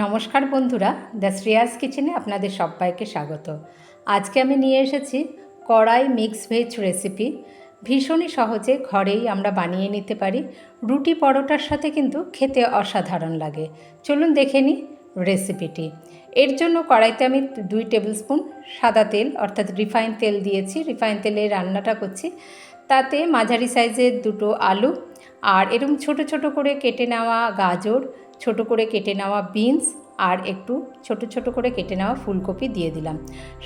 নমস্কার বন্ধুরা, দ্য শ্রেয়াস কিচেনে আপনাদের সবাইকে স্বাগত। আজকে আমি নিয়ে এসেছি কড়াই মিক্স ভেজ রেসিপি। ভীষণই সহজে ঘরেই আমরা বানিয়ে নিতে পারি। রুটি পরোটার সাথে কিন্তু খেতে অসাধারণ লাগে। চলুন দেখে নিই রেসিপিটি। এর জন্য কড়াইতে আমি 2 টেবিল স্পুন সাদা তেল অর্থাৎ রিফাইন তেল দিয়েছি। রিফাইন তেলে রান্নাটা করছি। তাতে মাঝারি সাইজের 2টো আলু আর এরকম ছোট ছোট করে কেটে নেওয়া গাজর, ছোট করে কেটে নেওয়া বিনস আর একটু ছোট ছোট করে কেটে নেওয়া ফুলকপি দিয়ে দিলাম।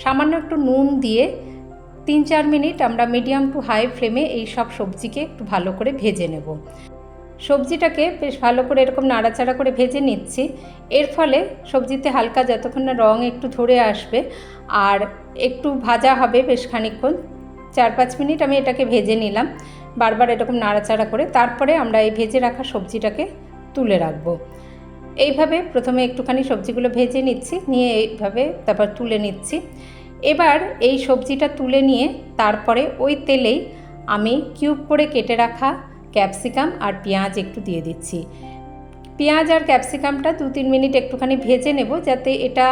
সামান্য একটু নুন দিয়ে 3-4 মিনিট আমরা মিডিয়াম টু হাই ফ্লেমে এই সব সবজিকে একটু ভালো করে ভেজে নেব। সবজিটাকে বেশ ভালো করে এরকম নাড়াচাড়া করে ভেজে নিচ্ছি। এর ফলে সবজিতে হালকা যতক্ষণ না রং একটু ধরে আসবে আর একটু ভাজা হবে বেশ খানিকক্ষণ, 4-5 মিনিট আমি এটাকে ভেজে নিলাম বারবার এরকম নাড়াচাড়া করে। তারপরে আমরা এই ভেজে রাখা সবজিটাকে তুলে রাখবো। এইভাবে প্রথমে একটুখানি সবজিগুলো ভেজে নিচ্ছি, নিয়ে এইভাবে তারপর তুলে নিচ্ছি। এবার এই সবজিটা তুলে নিয়ে তারপরে ওই তেলেই আমি কিউব করে কেটে রাখা ক্যাপসিকাম আর পেঁয়াজ একটু দিয়ে দিচ্ছি। পেঁয়াজ আর ক্যাপসিকামটা 2-3 মিনিট একটুখানি ভেজে নেব, যাতে এটা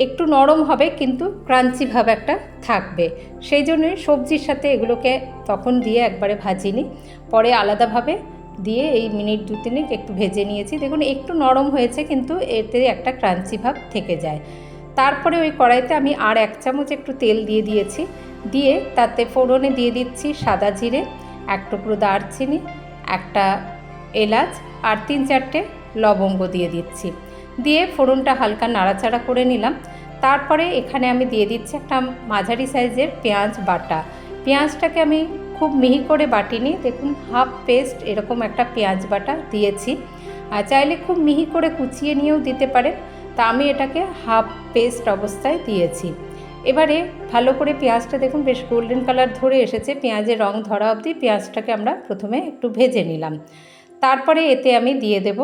একটু নরম হবে কিন্তু ক্রাঞ্চি ভাব একটা থাকবে। সেই জন্যই সবজির সাথে এগুলোকে তখন দিয়ে একবারে ভাজিনি, পরে আলাদাভাবে দিয়ে এই মিনিট 2-3 একটু ভেজে নিয়েছি। দেখুন একটু নরম হয়েছে কিন্তু এতে একটা ক্রাঞ্চি ভাব থেকে যায়। তারপরে ওই কড়াইতে আমি আর 1 চামচ একটু তেল দিয়ে দিয়েছি। দিয়ে তাতে ফোড়নে দিয়ে দিচ্ছি সাদা জিরে, 1 টুকরো দারচিনি, একটা এলাচ আর 3-4টে লবঙ্গ দিয়ে দিচ্ছি। দিয়ে ফোড়নটা হালকা নাড়াচাড়া করে নিলাম। তারপরে এখানে আমি দিয়ে দিচ্ছি একটা মাঝারি সাইজের পেঁয়াজ বাটা। পেঁয়াজটাকে আমি খুব মিহি করে বাটিনি, দেখুন হাফ পেস্ট এরকম একটা পেঁয়াজ বাটা দিয়েছি। আর চাইলে খুব মিহি করে কুচিয়ে নিয়েও দিতে পারেন, তা আমি এটাকে হাফ পেস্ট অবস্থায় দিয়েছি। এবারে ভালো করে পেঁয়াজটা দেখুন বেশ গোল্ডেন কালার ধরে এসেছে, পেঁয়াজের রং ধরা অবধি পেঁয়াজটাকে আমরা প্রথমে একটু ভেজে নিলাম। তারপরে এতে আমি দিয়ে দেব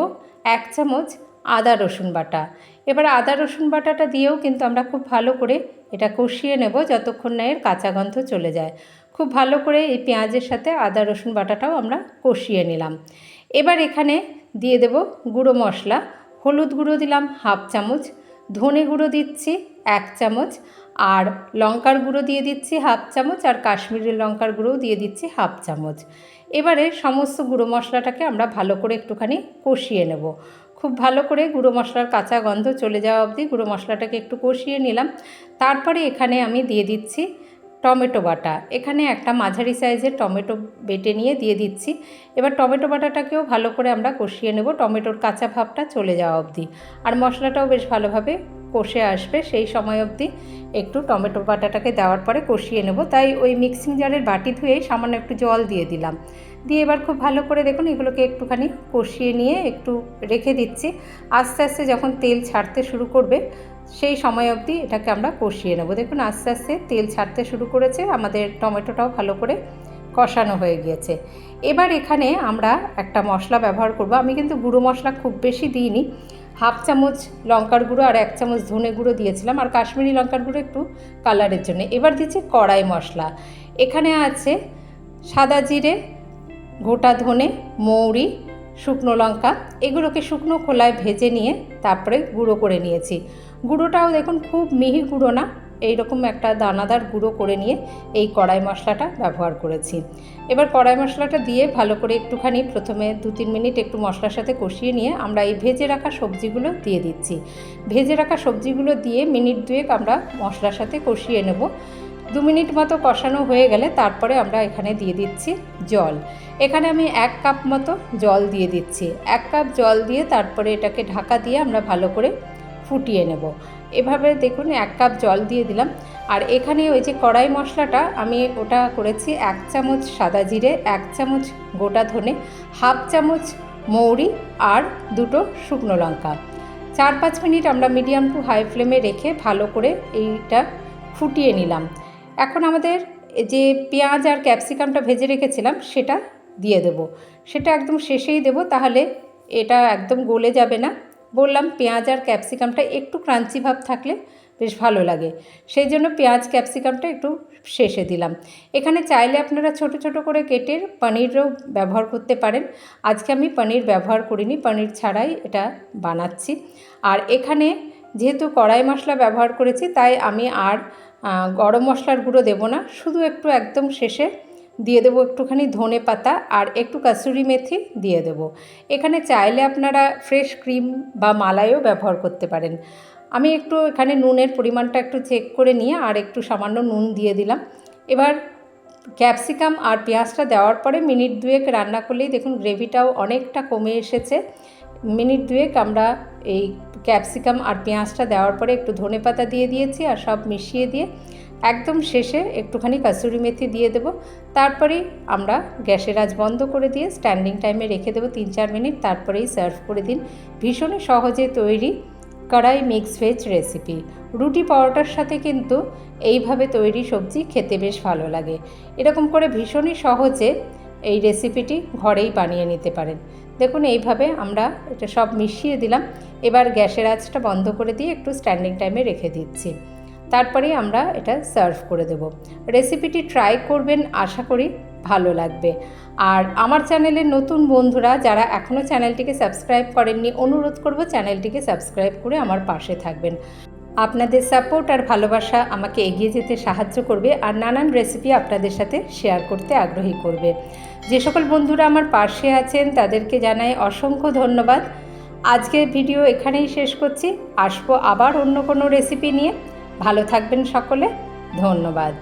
1 চামচ আদা রসুন বাটা। এবার আদা রসুন বাটাটা দিয়েও কিন্তু আমরা খুব ভালো করে এটা কষিয়ে নেব যতক্ষণ না এর কাঁচা গন্ধ চলে যায়। খুব ভালো করে এই পেঁয়াজের সাথে আদা রসুন বাটাটাও আমরা কষিয়ে নিলাম। এবার এখানে দিয়ে দেব গুঁড়ো মশলা। হলুদ গুঁড়ো দিলাম হাফ চামচ, ধনে গুঁড়ো দিচ্ছি 1 চামচ, আর লঙ্কার গুঁড়ো দিয়ে দিচ্ছি হাফ চামচ, আর কাশ্মীরি লঙ্কার গুঁড়োও দিয়ে দিচ্ছি হাফ চামচ। এবারে সমস্ত গুঁড়ো মশলাটাকে আমরা ভালো করে একটুখানি কষিয়ে নেব। খুব ভালো করে গুঁড়ো মশলার কাঁচা গন্ধ চলে যাওয়া অবধি গুঁড়ো মশলাটাকে একটু কষিয়ে নিলাম। তারপরে এখানে আমি দিয়ে দিচ্ছি টমেটো বাটা। এখানে একটা মাঝারি সাইজের টমেটো বেটে নিয়ে দিয়ে দিচ্ছি। এবার টমেটো বাটাটাকেও ভালো করে আমরা কষিয়ে নেব টমেটোর কাঁচা ভাবটা চলে যাওয়া অবধি, আর মশলাটাও বেশ ভালোভাবে কষে আসবে সেই সময় অবধি একটু টমেটো বাটাটাকে দেওয়ার পরে কষিয়ে নেব। তাই ওই মিক্সিং জারের বাটি ধুয়েই সামান্য একটু জল দিয়ে দিলাম। দিয়ে এবার খুব ভালো করে দেখুন এগুলোকে একটুখানি কষিয়ে নিয়ে একটু রেখে দিচ্ছি। আস্তে আস্তে যখন তেল ছাড়তে শুরু করবে সেই সময় অবধি এটাকে আমরা কষিয়ে নেব। দেখুন আস্তে আস্তে তেল ছাড়তে শুরু করেছে, আমাদের টমেটোটাও ভালো করে কষানো হয়ে গিয়েছে। এবার এখানে আমরা একটা মশলা ব্যবহার করব। আমি কিন্তু গুঁড়ো মশলা খুব বেশি দিইনি, হাফ চামচ লঙ্কার গুঁড়ো আর 1 চামচ ধনে গুঁড়ো দিয়েছিলাম, আর কাশ্মীরি লঙ্কার গুঁড়ো একটু কালারের জন্য। এবার দিচ্ছি কড়াই মশলা। এখানে আছে সাদা জিরে, গোটা ধনে, মৌরি, শুকনো লঙ্কা, এগুলোকে শুকনো খোলায় ভেজে নিয়ে তারপরে গুঁড়ো করে নিয়েছি। গুঁড়োটাও দেখুন খুব মিহি গুঁড়ো না, এইরকম একটা দানাদার গুঁড়ো করে নিয়ে এই কড়াই মশলাটা ব্যবহার করেছি। এবার কড়াই মশলাটা দিয়ে ভালো করে একটুখানি প্রথমে 2-3 মিনিট একটু মশলার সাথে কষিয়ে নিয়ে আমরা এই ভেজে রাখা সবজিগুলো দিয়ে দিচ্ছি। ভেজে রাখা সবজিগুলো দিয়ে মিনিট 2 আমরা মশলার সাথে কষিয়ে নেব। 2 মিনিট মতো কষানো হয়ে গেলে তারপরে আমরা এখানে দিয়ে দিচ্ছি জল। এখানে আমি 1 কাপ মতো জল দিয়ে দিচ্ছি। 1 কাপ জল দিয়ে তারপরে এটাকে ঢাকা দিয়ে আমরা ভালো করে ফুটিয়ে নেব। এভাবে দেখুন 1 কাপ জল দিয়ে দিলাম। আর এখানে ওই যে কড়াই মশলাটা আমি ওটা করেছি 1 চামচ সাদা জিরে, 1 চামচ গোটা ধনে, হাফ চামচ মৌরি আর 2টো শুকনো লঙ্কা। 4-5 মিনিট আমরা মিডিয়াম টু হাই ফ্লেমে রেখে ভালো করে এইটা ফুটিয়ে নিলাম। এখন আমাদের যে পেঁয়াজ আর ক্যাপসিকামটা ভেজে রেখেছিলাম সেটা দিয়ে দেব। সেটা একদম শেষেই দেব, তাহলে এটা একদম গলে যাবে না, বললাম পেঁয়াজ আর ক্যাপসিকামটা একটু ক্রাঞ্চি ভাব থাকলে বেশ ভালো লাগে, সেই জন্য পেঁয়াজ ক্যাপসিকামটা একটু শেষে দিলাম। এখানে চাইলে আপনারা ছোট ছোট করে কেটে পনিরও ব্যবহার করতে পারেন। আজকে আমি পনির ব্যবহার করিনি, পনির ছাড়াই এটা বানাচ্ছি। আর এখানে যেহেতু কড়াই মশলা ব্যবহার করেছি তাই আমি আর গরম মশলার গুঁড়ো দেবো না, শুধু একটু একদম শেষে দিয়ে দেবো একটুখানি ধনে পাতা আর একটু কাসুরি মেথি দিয়ে দেবো। এখানে চাইলে আপনারা ফ্রেশ ক্রিম বা মালাইও ব্যবহার করতে পারেন। আমি একটু এখানে নুনের পরিমাণটা একটু চেক করে নিয়ে আর একটু সামান্য নুন দিয়ে দিলাম। এবার ক্যাপসিকাম আর পেঁয়াজটা দেওয়ার পরে মিনিট 2 রান্না করলেই দেখুন গ্রেভিটাও অনেকটা কমে এসেছে। মিনিট 2 আমরা এই ক্যাপসিকাম আর পেঁয়াজটা দেওয়ার পরে একটু ধনেপাতা দিয়ে দিয়েছি আর সব মিশিয়ে দিয়ে একদম শেষে একটুখানি কাসুরি মেথি দিয়ে দেবো। তারপরেই আমরা গ্যাসের আঁচ বন্ধ করে দিয়ে স্ট্যান্ডিং টাইমে রেখে দেবো 3-4 মিনিট, তারপরেই সার্ভ করে দিন। ভীষণই সহজে তৈরি কড়াই মিক্স ভেজ রেসিপি। রুটি পরোটার সাথে কিন্তু এইভাবে তৈরি সবজি খেতে বেশ ভালো লাগে। এরকম করে ভীষণই সহজে এই রেসিপিটি ঘরেই বানিয়ে নিতে পারেন। দেখুন এইভাবে আমরা এটা সব মিশিয়ে দিলাম। এবার গ্যাসের আঁচটা বন্ধ করে দিয়ে একটু স্ট্যান্ডিং টাইমে রেখে দিচ্ছি, তারপরে আমরা এটা সার্ভ করে দেব। রেসিপিটি ট্রাই করবেন, আশা করি ভালো লাগবে। আর আমার চ্যানেলের নতুন বন্ধুরা যারা এখনও চ্যানেলটিকে সাবস্ক্রাইব করেননি, অনুরোধ করব চ্যানেলটিকে সাবস্ক্রাইব করে আমার পাশে থাকবেন। আপনাদের সাপোর্ট আর ভালোবাসা আমাকে এগিয়ে যেতে সাহায্য করবে আর নানান রেসিপি আপনাদের সাথে শেয়ার করতে আগ্রহী করবে। যে সকল বন্ধুরা আমার পাশে আছেন তাদেরকে জানাই অসংখ্য ধন্যবাদ। আজকের ভিডিও এখানেই শেষ করছি, আসবো আবার অন্য কোনো রেসিপি নিয়ে। ভালো থাকবেন সকলে, ধন্যবাদ।